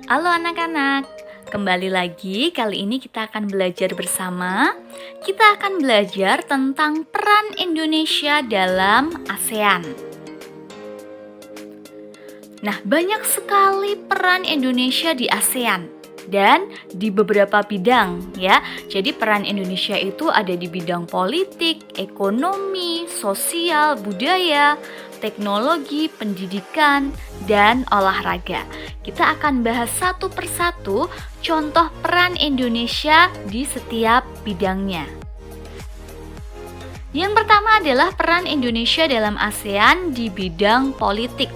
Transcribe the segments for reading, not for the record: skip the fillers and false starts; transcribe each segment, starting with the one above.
Halo anak-anak, kembali lagi kali ini kita akan belajar bersama. Kita akan belajar tentang peran Indonesia dalam ASEAN. Nah, banyak sekali peran Indonesia di ASEAN dan di beberapa bidang ya. Jadi peran Indonesia itu ada di bidang politik, ekonomi, sosial, budaya, teknologi, pendidikan, dan olahraga. Kita akan bahas satu persatu contoh peran Indonesia di setiap bidangnya. Yang pertama adalah peran Indonesia dalam ASEAN di bidang politik.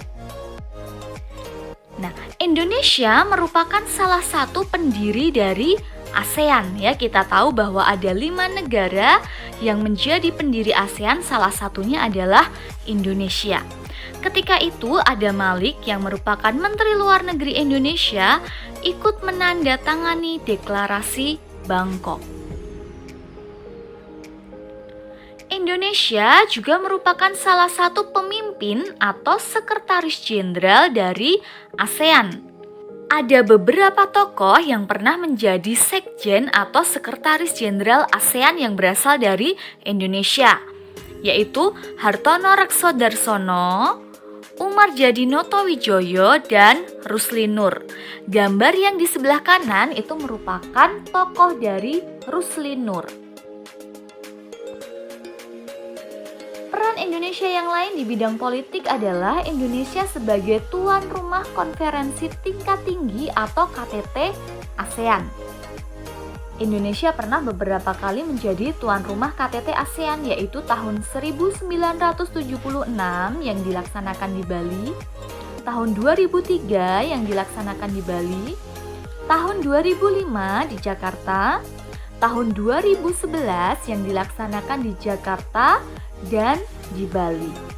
Nah, Indonesia merupakan salah satu pendiri dari ASEAN ya. Kita tahu bahwa ada 5 negara yang menjadi pendiri ASEAN, salah satunya adalah Indonesia. Ketika itu ada Malik yang merupakan Menteri Luar Negeri Indonesia ikut menandatangani deklarasi Bangkok. Indonesia juga merupakan salah satu pemimpin atau sekretaris jenderal dari ASEAN. Ada beberapa tokoh yang pernah menjadi sekjen atau sekretaris jenderal ASEAN yang berasal dari Indonesia, yaitu Hartono Reksodarsono, Umar Jadi Notowijoyo, dan Rusli Nur. Gambar yang di sebelah kanan itu merupakan tokoh dari Rusli Nur. Peran Indonesia yang lain di bidang politik adalah Indonesia sebagai tuan rumah konferensi tingkat tinggi atau KTT ASEAN. Indonesia pernah beberapa kali menjadi tuan rumah KTT ASEAN, yaitu tahun 1976 yang dilaksanakan di Bali, tahun 2003 yang dilaksanakan di Bali, tahun 2005 di Jakarta, tahun 2011 yang dilaksanakan di Jakarta dan di Bali.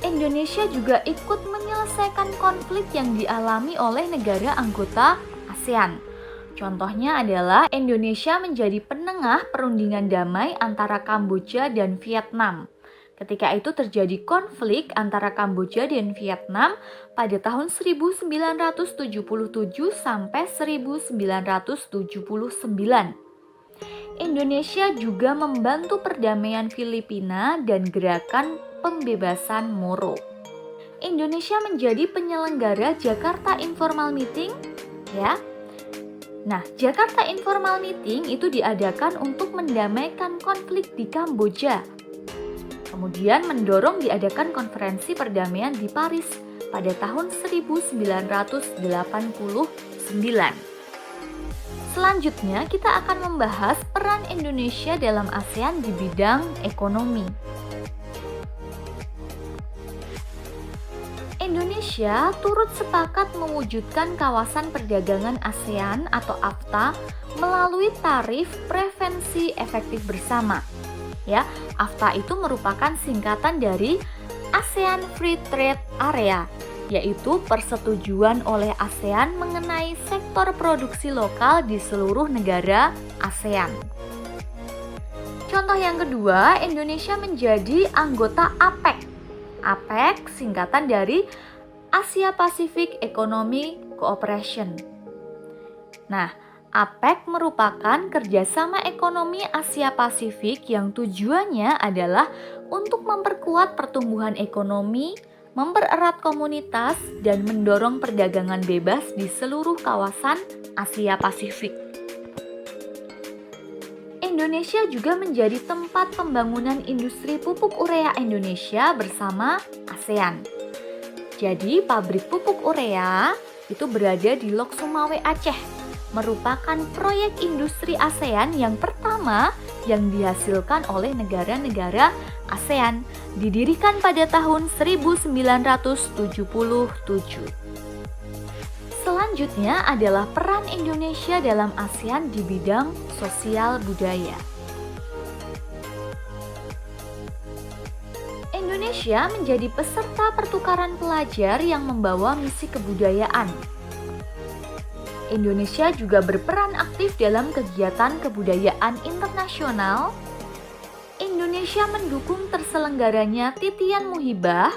Indonesia juga ikut menyelesaikan konflik yang dialami oleh negara anggota ASEAN. Contohnya adalah Indonesia menjadi penengah perundingan damai antara Kamboja dan Vietnam. Ketika itu terjadi konflik antara Kamboja dan Vietnam pada tahun 1977 sampai 1979. Indonesia juga membantu perdamaian Filipina dan gerakan pembebasan Moro. Indonesia menjadi penyelenggara Jakarta Informal Meeting ya. Nah, Jakarta Informal Meeting itu diadakan untuk mendamaikan konflik di Kamboja. Kemudian mendorong diadakan konferensi perdamaian di Paris pada tahun 1989. Selanjutnya kita akan membahas peran Indonesia dalam ASEAN di bidang ekonomi. Indonesia turut sepakat mewujudkan kawasan perdagangan ASEAN atau AFTA melalui tarif preferensi efektif bersama. Ya, AFTA itu merupakan singkatan dari ASEAN Free Trade Area, yaitu persetujuan oleh ASEAN mengenai sektor produksi lokal di seluruh negara ASEAN. Contoh yang kedua, Indonesia menjadi anggota APEC. APEC singkatan dari Asia Pacific Economic Cooperation. Nah, APEC merupakan kerjasama ekonomi Asia Pasifik yang tujuannya adalah untuk memperkuat pertumbuhan ekonomi, mempererat komunitas, dan mendorong perdagangan bebas di seluruh kawasan Asia Pasifik. Indonesia juga menjadi tempat pembangunan industri pupuk urea Indonesia bersama ASEAN. Jadi, pabrik pupuk urea itu berada di Lok Sumawe, Aceh, merupakan proyek industri ASEAN yang pertama yang dihasilkan oleh negara-negara ASEAN, didirikan pada tahun 1977. Selanjutnya adalah peran Indonesia dalam ASEAN di bidang sosial budaya. Indonesia menjadi peserta pertukaran pelajar yang membawa misi kebudayaan. Indonesia juga berperan aktif dalam kegiatan kebudayaan internasional. Indonesia mendukung terselenggaranya Titian Muhibah,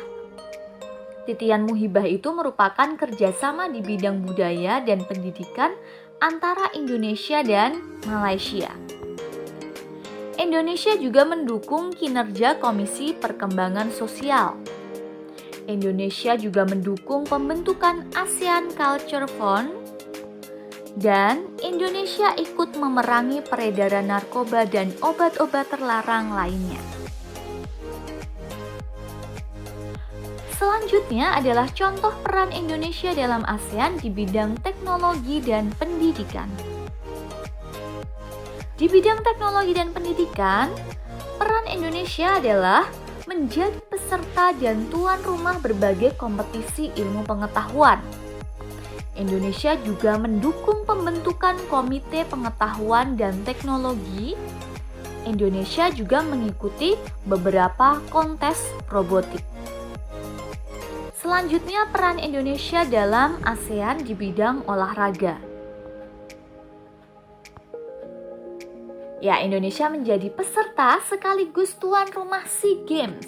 Titian Muhibah itu merupakan kerjasama di bidang budaya dan pendidikan antara Indonesia dan Malaysia. Indonesia juga mendukung kinerja Komisi Perkembangan Sosial. Indonesia juga mendukung pembentukan ASEAN Culture Fund, dan Indonesia ikut memerangi peredaran narkoba dan obat-obat terlarang lainnya. Selanjutnya adalah contoh peran Indonesia dalam ASEAN di bidang teknologi dan pendidikan. Di bidang teknologi dan pendidikan, peran Indonesia adalah menjadi peserta dan tuan rumah berbagai kompetisi ilmu pengetahuan. Indonesia juga mendukung pembentukan Komite Pengetahuan dan Teknologi. Indonesia juga mengikuti beberapa kontes robotik. Selanjutnya, peran Indonesia dalam ASEAN di bidang olahraga. Ya, Indonesia menjadi peserta sekaligus tuan rumah SEA Games.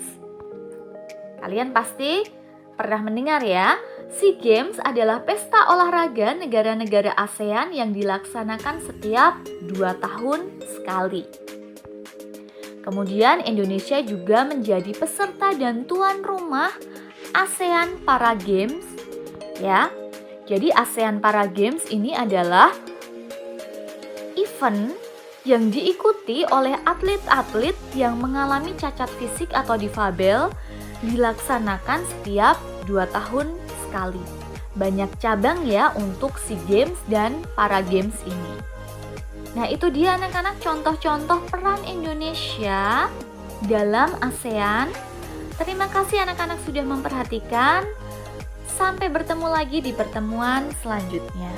Kalian pasti pernah mendengar ya, SEA Games adalah pesta olahraga negara-negara ASEAN yang dilaksanakan setiap 2 tahun sekali. Kemudian Indonesia juga menjadi peserta dan tuan rumah ASEAN Para Games, ya. Jadi ASEAN Para Games ini adalah event yang diikuti oleh atlet-atlet yang mengalami cacat fisik atau difabel, dilaksanakan setiap 2 tahun sekali. Banyak cabang ya untuk SEA Games dan Para Games ini. Nah, itu dia anak-anak contoh-contoh peran Indonesia dalam ASEAN. Terima kasih anak-anak sudah memperhatikan. Sampai bertemu lagi di pertemuan selanjutnya.